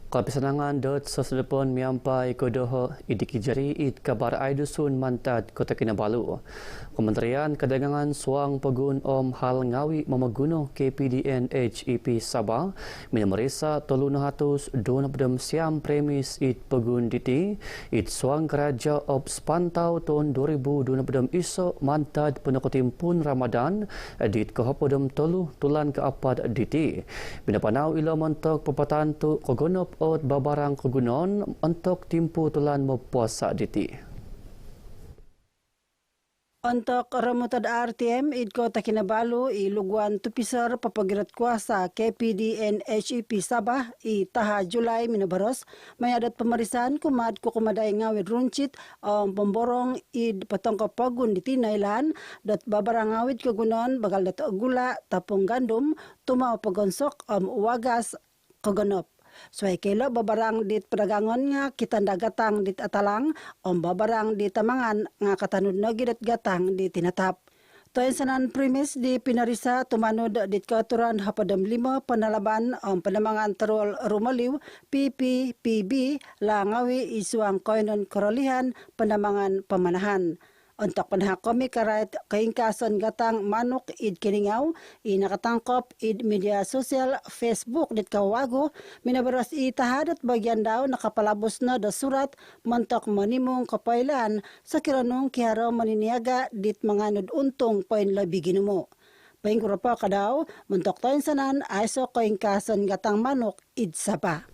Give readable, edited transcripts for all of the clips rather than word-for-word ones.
Kapisanangan dot sesedepon miampai kodoh idikijari it kabar aidusun mantad Kota Kinabalu. Kementerian Kedagangan Suang Pegun Om Hal Ngawi Memaguno KPDN HEP Sabah memeriksa 300 siam premis it Pegun diti it Suang Keraja Ops Pantau tahun 2020 iso mantad penekutimpun Ramadan dit kehopodem tolu tulan keapad diti. Bina panau ilo mentok pepatan tu kogonop ot babarang kegunon untuk timpu tulan mempuasa diti. Untuk remutad RTM id Kota Kinabalu iluguan tupisar papagirat kuasa KPDN HEP Sabah i taha Julai minabaros mayadat pemeriksaan kumad kukumaday ngawid runcit pemborong id patongko pagun di tinailan dat babarang ngawid kegunon bagal dat gula tapung gandum tumau pagonsok wagas kegonop. Suai kelo babarang dit perdagangan nga kitanda gatang dit atalang babarang di tamangan nga katanud nagi dit gatang di tinatap. Toyen sanan premis di pinarisa tumanud dit keaturan hapadam 5 penalaban penamangan terol rumaliw PPPB langawi isuang koinon korolihan penamangan pemanahan. Untuk panhakomi karait kaingkason gatang manuk id kiningaw nakatangkop id media sosial Facebook dit kawago minabaras itahadat bagian daw nakapalabos na da surat mentok manimong kapailan sa kiranong kiharo maniniaga dit manganod untong poin labi ginumo. Paingkura pa kadaw mentok tayon sanan aiso kaingkason gatang manuk id Sabah.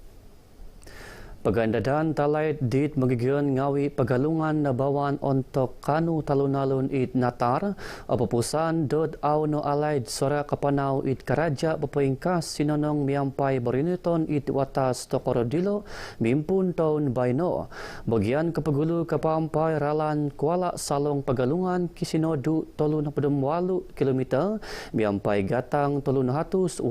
Pagandadan talay dit magigion ngawi pagalungan na bawan untuk kanu talunalun it natar apapusan dod aw no alayd sora kapanaw it karaja papaingkas sinonong miampay bariniton it watas tokorodilo mimpun taon bayno bagian kapagulu kapampay ralan kuala salong pagalungan kisinodu 38 kilometer miampay gatang 308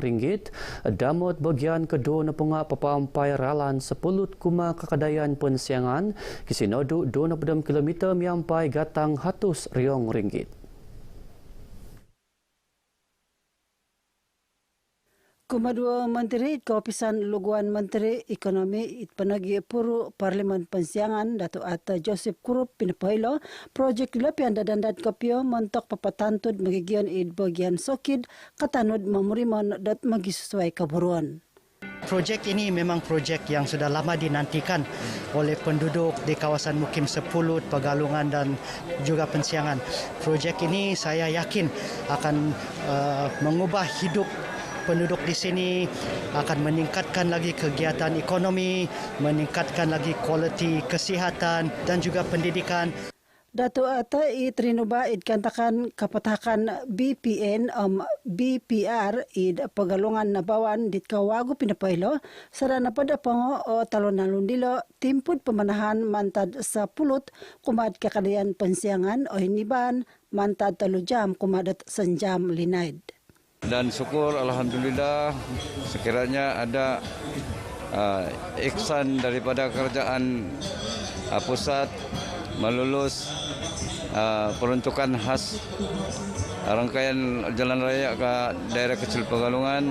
ringgit damot bagian kedua na punga papampay ralan 10 kakadayan pensiangan kisinodu 26 km miampai gatang ringgit. Kumadua Menteri Kaopisan Luguan Menteri Ekonomi Panagi Puru Parlimen Pensiangan Dato' Ata Joseph Kurup Pinapailo projek ila pianda dandat kopio mentok papatantud magigion id bagian sokid katanud memurimon dat magisusuai kaburuan. Projek ini memang projek yang sudah lama dinantikan oleh penduduk di kawasan Mukim Sepulut, Pegalungan dan juga Pensiangan. Projek ini saya yakin akan mengubah hidup penduduk di sini, akan meningkatkan lagi kegiatan ekonomi, meningkatkan lagi kualiti kesihatan dan juga pendidikan. Dato' Ata itrinuba id kantakan kapatakan BPN BPR id pagalungan na bawan dit kawago pinapaylo sarana pada pango o talon-nalundilo timpud pemanahan mantad sa pulut kumad kakadayan pensiangan o hiniban mantad 3 jam kumadat senjam linaid. Dan syukur alhamdulillah sekiranya ada ihsan daripada kerajaan pusat melulus peruntukan khas rangkaian jalan raya ke daerah kecil Pegalungan.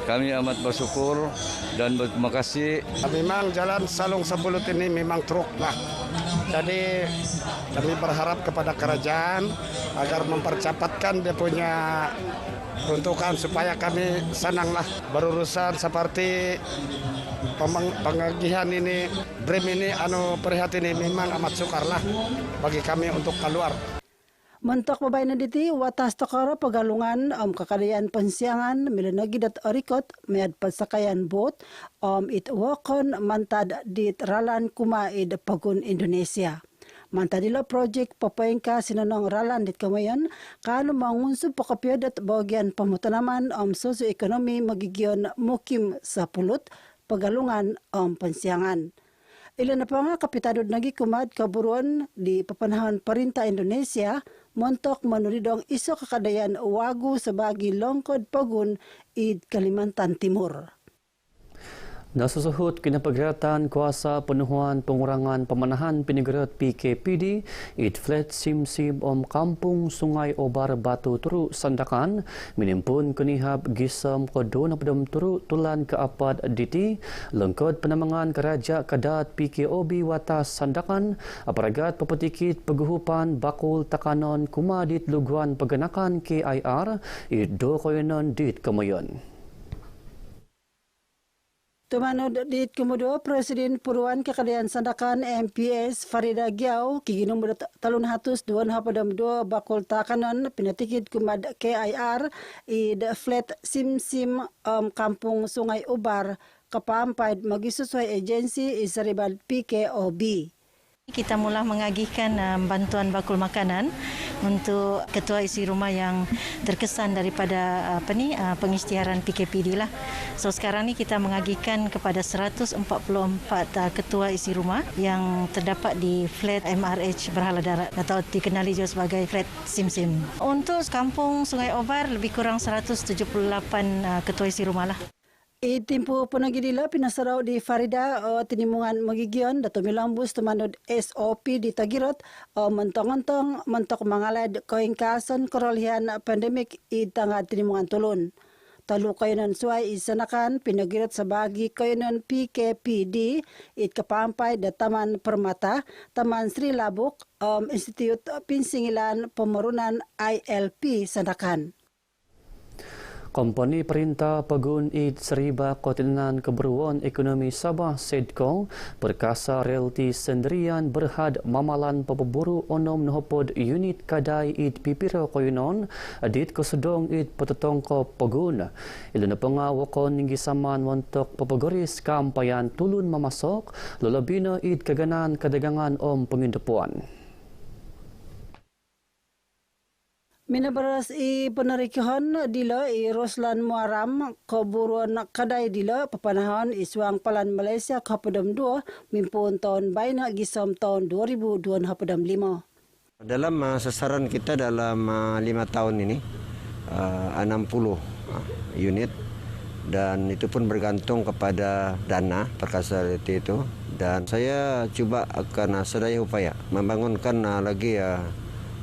Kami amat bersyukur dan berterima kasih. Memang jalan Salong Sepulut ini memang truk lah. Jadi kami berharap kepada kerajaan agar mempercepatkan dia punya peruntukan supaya kami senanglah berurusan seperti pengagihan ini, BRIM ini, prihatin ini memang amat sukarlah bagi kami untuk keluar. Mentok babay na diti, watas tokoro pagalungan kakadayan pensiangan milanagi dat orikot mayad pasakayan boat it wakon mantad dit ralan kumaid pagun Indonesia. Mantadilo project papaingka sinonong ralan dit kamayon kano mangunsub pakapyo dat bagian pamutanaman sosioekonomi magigion Mukim Sepulut Pegalungan pensiangan. Ilan na pa nga kapitadod nagi kumad kaburuan di papanahan Perintah Indonesia montok manuridong iso kakadayan wagu sa bagi longkod pagun id Kalimantan Timur. Nasusuhut kinapagiratan kuasa penuhuan pengurangan pemanahan pinigerat PKPD itflat simsim kampung Sungai Obar Batu Turu Sandakan minimpun kunihab gisam kodon pedam turu tulan keapad diti lengkod penamangan keraja kadat PKOB Watas Sandakan aparagat pepetikit peguhupan bakul takanon kumadit luguan pegenakan KIR do koyonon dit kemayon. Tumanod dit kemudo Presiden Puruan Kekadaian Sandakan MPS Farida Giau kiginum talun hatus 2 bakul takanon pinatikid kumad KIR id flat simsim kampung Sungai Ubar kapampaid magisusoy agensi isaribad PKOB. Kita mula mengagihkan bantuan bakul makanan untuk ketua isi rumah yang terkesan daripada pengisytiharan PKPD lah. So sekarang ni kita mengagihkan kepada 144 ketua isi rumah yang terdapat di flat MRH Berhala Darat atau dikenali juga sebagai flat Simsim. Untuk kampung Sungai Obar lebih kurang 178 ketua isi rumah lah. Itimpo panagidila pinasaraw di Farida tinimungan magigion dato milambus tumanod SOP di Tagirot mentong-mentong mentok mangalad koingkason korolihan pandemik itangad tinimungan tulun. Talu kayonan suay isanakan pinagirot sa bagi kayonan PKPD it kapampay da Taman Permata, Taman Sri Labuk, Institute Pinsingilan Pemarunan ILP Sandakan. Kompani Perintah Pagun Id Seriba Koordinatan Keberuan Ekonomi Sabah SEDCO perkasa realti sendirian berhad mamalan pepeburu onom nohopod unit kadai Id Pipiro Koyunon adit kesedong Id Petetongko Pagun. Ilana pengawakon ninggi saman untuk pepegoris kampayan tulun mamasok lolabina Id kaganan kadagangan pengindepuan. Minabaras penarikihon dila Roslan Muaram keburuan kadai dila papanahon iswang palan Malaysia kapadam 2 mimpun tahun baina gisom tahun 2025. Dalam sasaran kita dalam 5 tahun ini 60 unit dan itu pun bergantung kepada dana perkasa itu dan saya cuba akan sedaya upaya membangunkan lagi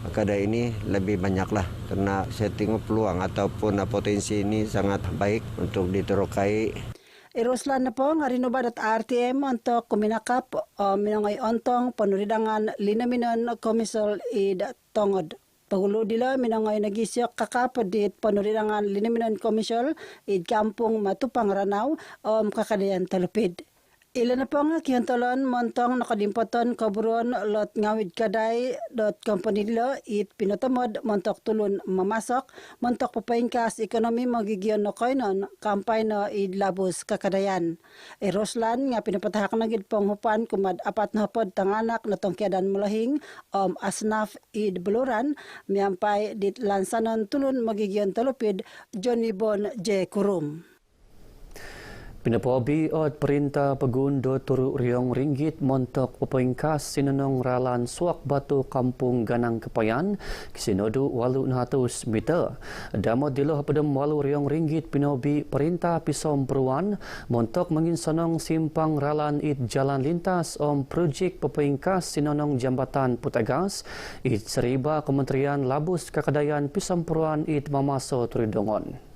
kedai ini lebih banyaklah karena saya tengok peluang ataupun potensi ini sangat baik untuk diterokai. Roslan na po nga rinobadat RTM untuk kuminakap minangay ontong panuridangan linaminon komisol id tongod. Pagulo dila minangay nagisyak kakapodit panuridangan linaminon komisol id kampung Matupang Ranaw kakadayan Talupid. Ilan na po nga kiyantolon montong nakadimpoton kaburon lot ngawid kaday company dilo it pinatamod montok tulun mamasok montok papaingkas ekonomi magigiyon no koynon kampay no idlabos kakadayan. Roslan nga pinapatahak na gid panghupan kumad apat na hapod tanganak na tongkiadan mulahing asnaf id buluran miyampay dit lansanon tulun magigiyon Talupid Johnny Bon J. Kurum. Pinapabi at Perintah Pagundo Turu Riong Ringgit montok papaingkas sinunong ralan Suak Batu Kampung Ganang Kepayan kisinodo 800 meter. Damod dilo hapadam 8 Riong Ringgit pinobi Perintah Pisom Peruan montok menginsanong simpang ralan it jalan lintas projek papaingkas sinunong jambatan Putagas it Seriba Kementerian Labus Kakadayan Pisom Peruan it Mamaso Turidongon.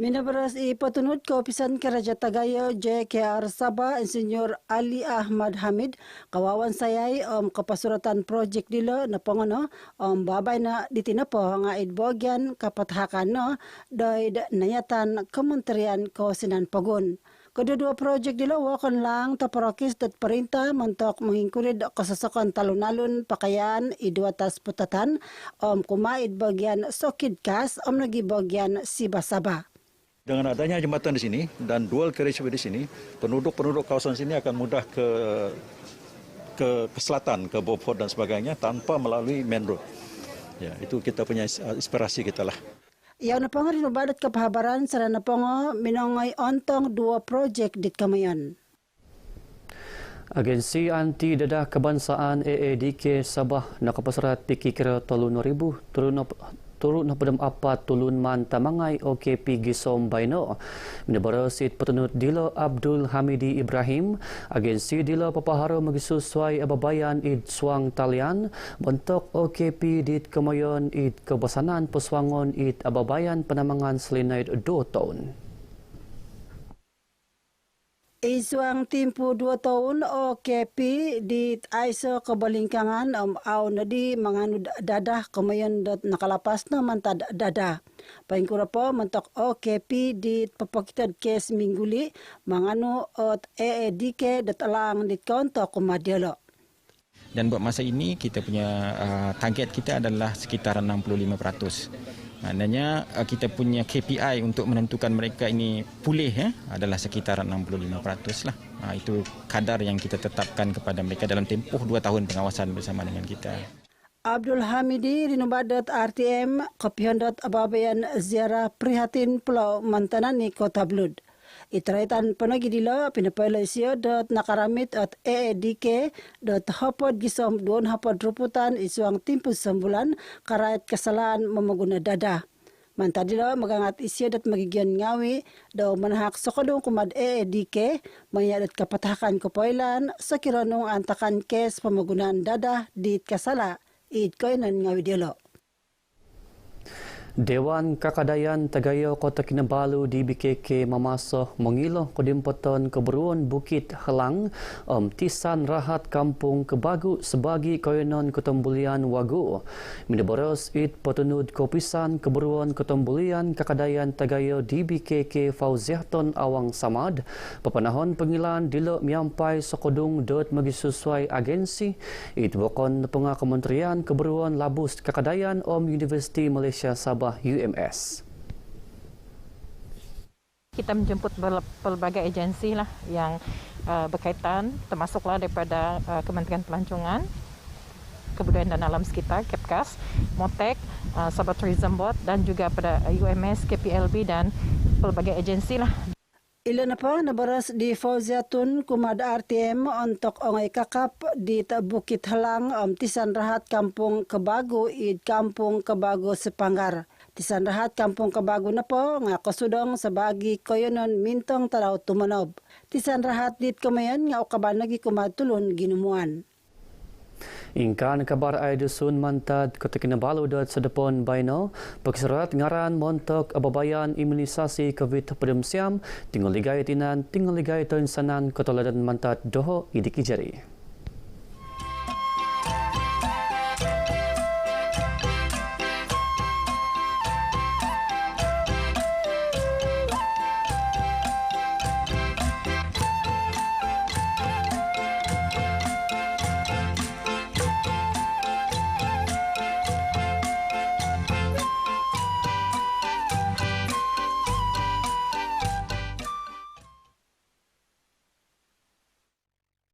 Minabaras ipatunod ko Opisan Karaja Tagayo JKR Sabah Insenyor Ali Ahmad Hamid kawawan sayay kapasuratan project dilo na pangono babay na ditina po nga idbogyan kapathakan no doid nayatan Kementerian Kausinan Pagun. Kedua project dilo wakon lang taparakis dat perintah mentok mengingkurid kasasakon talun-alun pakaian idwatas putatan kumaid bagian sokid kas nagi bagian Sibasaba. Dengan adanya jembatan di sini dan dual carriageway di sini, penduduk kawasan sini akan mudah ke selatan, ke Beaufort dan sebagainya tanpa melalui main road. Ya, itu kita punya inspirasi kita lah. Yaw na po nga rinubadat kapahabaran sa na po nga minongay ontong 2 project dit kamayon. Agensi Anti Dadah Kebangsaan AADK Sabah nakapasarat pikikira 3,000 turut na padam apat tulun man tamangai OKP Gisom Baino. Minabarasit petunut Dilo Abdul Hamidi Ibrahim, agensi Dilo papaharo magisusuai ababayan id suang talian, bentuk OKP dit kemayon id kebasanan peswangon id ababayan penamangan selinait 2 tahun. Isuang timpu 2 tahun OKP di aiso kebalingkangan au nadi manganu dadah kemayon dot nakalapas na mantad dadah. Paingkura po mentok OKP di papakitad kes mingguli manganu ot EEDK dot alang di kontok kumadialo. Dan buat masa ini kita punya target kita adalah sekitar 65%. Maknanya kita punya KPI untuk menentukan mereka ini pulih adalah sekitar 65% lah. Itu kadar yang kita tetapkan kepada mereka dalam tempoh 2 tahun pengawasan bersama dengan kita. Abdul Hamidi rinubadat RTM kopihondat ababayan ziarah prihatin Pulau Mantanani Kota Blud. Itraitan panagi dilo pinapailesyo dot nakaramit at EEDK dot hapod gisom doon hapod ruputan isuang timpus sembulan karait kesalahan memaguna dada. Manta dilo magangat isyo dot magigyan ngawi daw manahak sokodong kumad EEDK mayadat kapatahakan kopoilan sa kiranong antakan kes pamagunaan dada dit kasala it koinan ngawi dilo. Dewan Kakadayan Tagayo Kota Kinabalu di BKK mamasoh mengilo kodimpoton keberuan Bukit Helang tisan rahat kampung Kebagu sebagi koyonon ketombulian Wagu. Minaboros it petunud kopisan keberuan ketombulian Kakadayan Tagayo di BKK Fauziaton Awang Samad. Papanahon pengilan dilo miampai sokodung dot magisusuai agensi it bokon penga Kementerian Keberuan Labus Kakadayan Universiti Malaysia Sabah UMS. Kita menjemput pelbagai agensi lah yang berkaitan, termasuklah daripada Kementerian Pelancongan, Kebudayaan dan Alam Sekitar, KEPKAS, MOTEK, Sabah Tourism Board dan juga pada UMS, KPLB dan pelbagai agensi lah. Ilan na po nabaras di Fauziatun kumad RTM untuk ongay kakap di Bukit Helang tisan rahat kampung Kebagu id kampung Kebagu Sepanggar. Tisan rahat kampung Kebagu na po nga kasudong sa bagi koyonon mintong taraw tumanob. Tisan rahat dit kamayon nga ukaban lagi kumad tulon ginumuan. Ingkan kabar ay dusun mantad Kota Kinabalu dot sa depon Baino, pagsurat ngaran montok ababayan imunisasi COVID pedemsiam, tinggal ligay tinan, tinggal ligay ton sanan Kota Ladan mantad doho idik ijari.